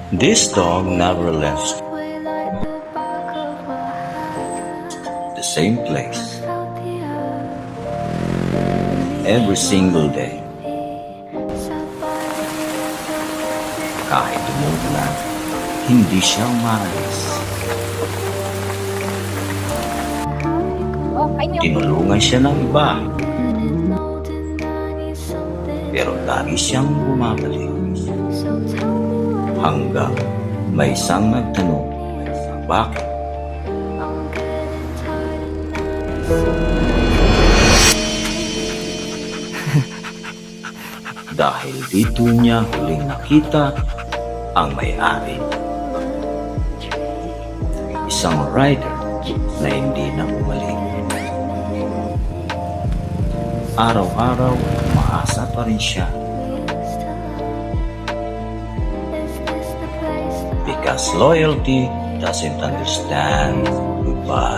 This dog never left the same place every single day. Kahit umuulan, hindi siya umalis. Tinulungan siya ng iba, pero lagi siyang bumabalik. Hanggang may isang nagtanong, bakit? Dahil dito niya huling nakita ang may-ari. Isang rider na hindi na bumalik. Araw-araw, umaasa pa rin siya. Because loyalty doesn't understand goodbye.